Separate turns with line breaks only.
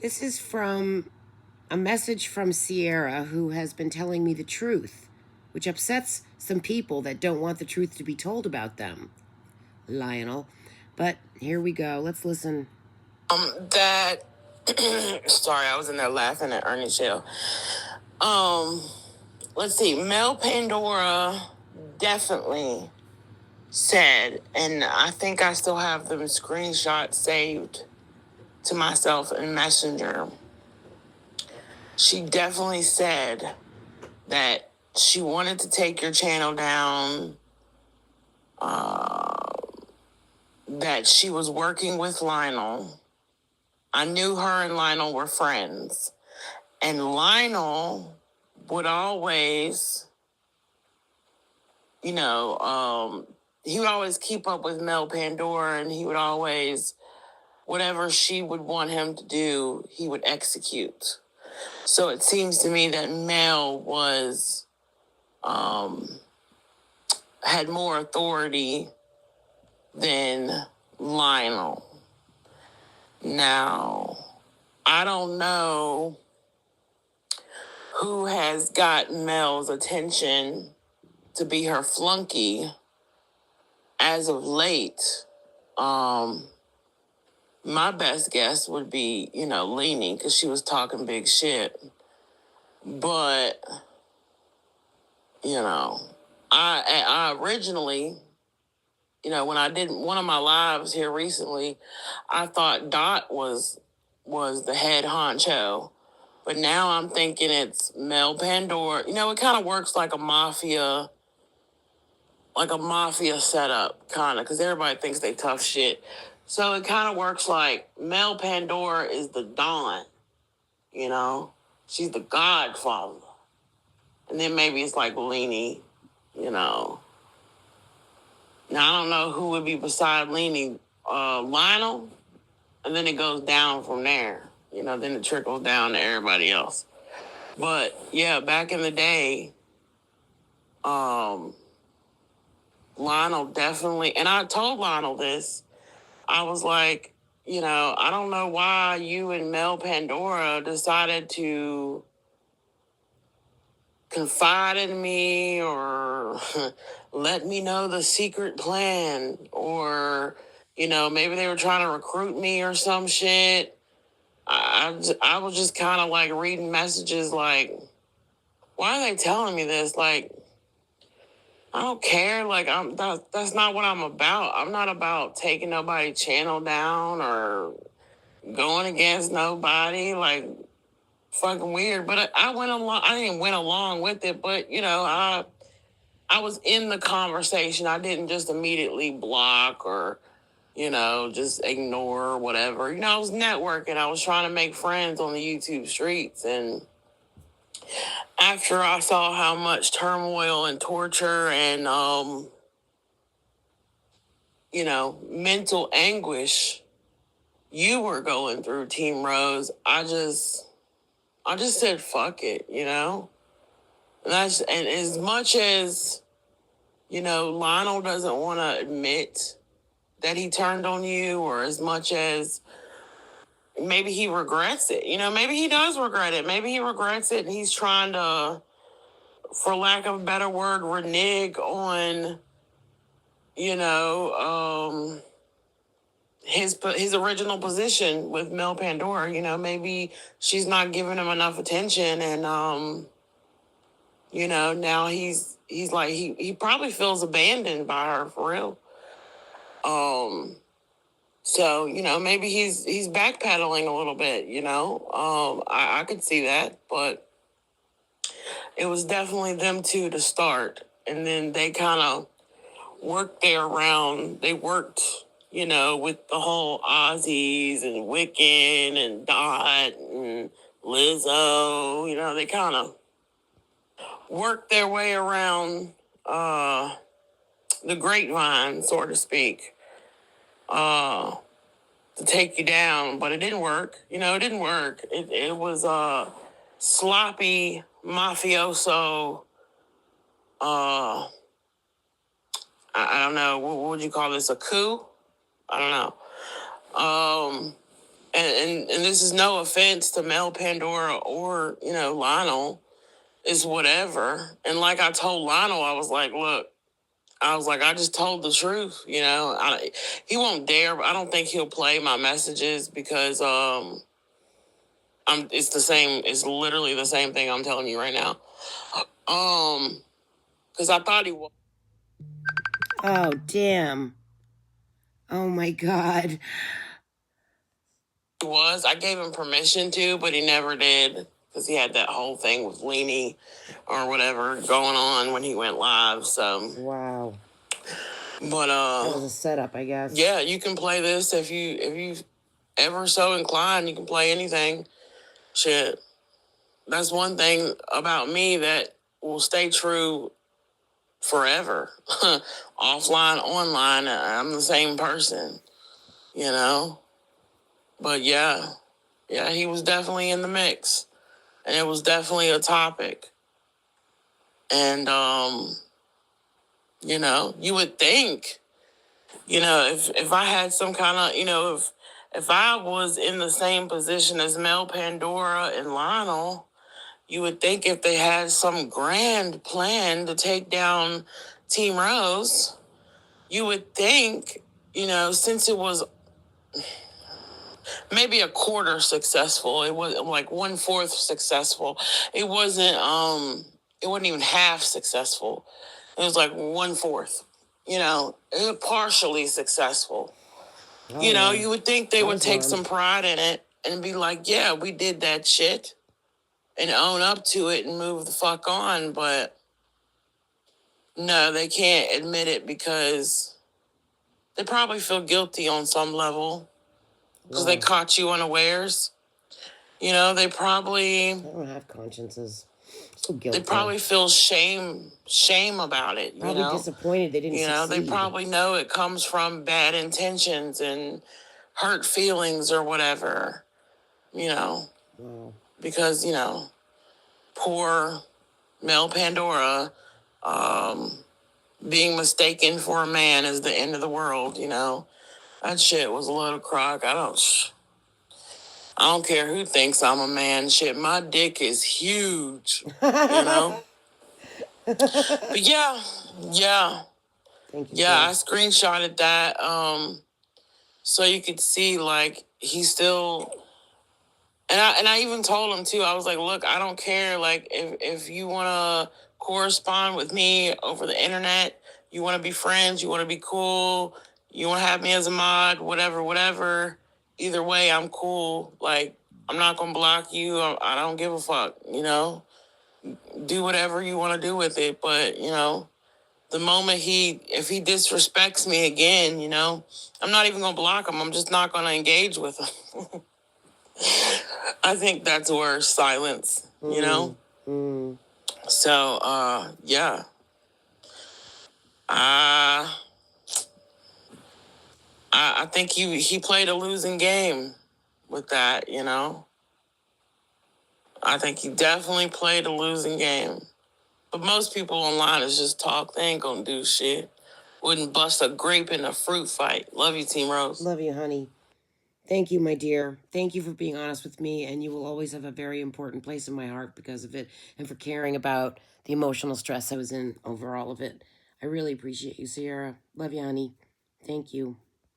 This is from a message from Cierra, who has been telling me the truth, which upsets some people that don't want the truth to be told about them, Lionel. But here we go. Let's listen.
Sorry, I was in there laughing at Ernie Shell. Let's see. Mel Pandora definitely said, and I think I still have them screenshots saved to myself in Messenger. She definitely said that she wanted to take your channel down, that she was working with Lionel. I knew her and Lionel were friends. And Lionel would always, he would always keep up with Mel Pandora, and he would always, whatever she would want him to do, he would execute. So it seems to me that Mel was, had more authority than Lionel. Now, I don't know who has got Mel's attention to be her flunky as of late. My best guess would be, Leanie, because she was talking big shit. But, I originally, when I did one of my lives here recently, I thought Dot was the head honcho. But now I'm thinking it's Mel Pandora. It kind of works like a mafia setup, kind of, because everybody thinks they tough shit. So it kind of works like Mel Pandora is the Don, She's the godfather. And then maybe it's like Leanie, Now, I don't know who would be beside Leanie. Lionel, and then it goes down from there. Then it trickles down to everybody else. But, yeah, back in the day, Lionel definitely, and I told Lionel this, I was like, I don't know why you and Mel Pandora decided to confide in me or let me know the secret plan, or, maybe they were trying to recruit me or some shit. I was just kind of like reading messages like, why are they telling me this? Like, I don't care. Like, that's not what I'm about. I'm not about taking nobody's channel down or going against nobody. Like, fucking weird. But I went along. I didn't went along with it. But I was in the conversation. I didn't just immediately block or just ignore or whatever. I was networking. I was trying to make friends on the YouTube streets, and after I saw how much turmoil and torture and, mental anguish you were going through, Team Rose, I just said, fuck it, And as much as, Lionel doesn't want to admit that he turned on you, or as much as maybe he regrets it, maybe he does regret it. Maybe he regrets it and he's trying to, for lack of a better word, renege on, his original position with Mel Pandora. Maybe she's not giving him enough attention, and now he's like he probably feels abandoned by her for real. So maybe he's backpedaling a little bit. I could see that, but it was definitely them two to start, and then they kind of worked They worked, with the whole Aussies and Wiccan and Dot and Lizzo. They kind of worked their way around the grapevine, so to speak, to take you down. But it didn't work. It didn't work. It was sloppy mafioso. I don't know. What would you call this? A coup? I don't know. and this is no offense to Mel Pandora or, Lionel, is whatever. And like I told Lionel, I was like, look, I just told the truth, he won't dare. I don't think he'll play my messages because it's the same. It's literally the same thing I'm telling you right now. Because I thought he was.
Oh, damn. Oh, my God.
He was. I gave him permission to, but he never did because he had that whole thing with Leanie or whatever going on when he went live. So
wow.
But
that was a setup, I guess.
Yeah, you can play this if you ever so inclined. You can play anything. Shit, that's one thing about me that will stay true forever. Offline, online, I'm the same person, But yeah, he was definitely in the mix, and it was definitely a topic. And you would think, if I had some kind of, if I was in the same position as Mel Pandora and Lionel, you would think if they had some grand plan to take down Team Rose, you would think, since it was maybe a quarter successful, it was like 1/4 successful. It wasn't even half successful. It was like 1/4. It was partially successful.
Oh, yeah.
You would think they would take some pride in it and be like, yeah, we did that shit and own up to it and move the fuck on. But no, they can't admit it because they probably feel guilty on some level because they caught you unawares. They don't
have consciences. So guilty.
They probably feel shame about it.
Probably disappointed they didn't succeed.
They probably know it comes from bad intentions and hurt feelings or whatever. Wow. Because poor Mel Pandora, being mistaken for a man is the end of the world. That shit was a load of crock. I don't care who thinks I'm a man. Shit, my dick is huge. But yeah.
Thank you.
Yeah, I screenshotted that so you could see like he's still. And I even told him too. I was like, look, I don't care. Like if you want to correspond with me over the internet, you want to be friends, you want to be cool, you want to have me as a mod, whatever. Either way, I'm cool. Like, I'm not going to block you. I don't give a fuck, Do whatever you want to do with it. But, the moment if he disrespects me again, I'm not even going to block him. I'm just not going to engage with him. I think that's worse, silence, So, yeah. I think he played a losing game with that, I think he definitely played a losing game. But most people online is just talk. They ain't gonna do shit. Wouldn't bust a grape in a fruit fight. Love you, Team Rose.
Love you, honey. Thank you, my dear. Thank you for being honest with me, and you will always have a very important place in my heart because of it, and for caring about the emotional stress I was in over all of it. I really appreciate you, Cierra. Love you, honey. Thank you.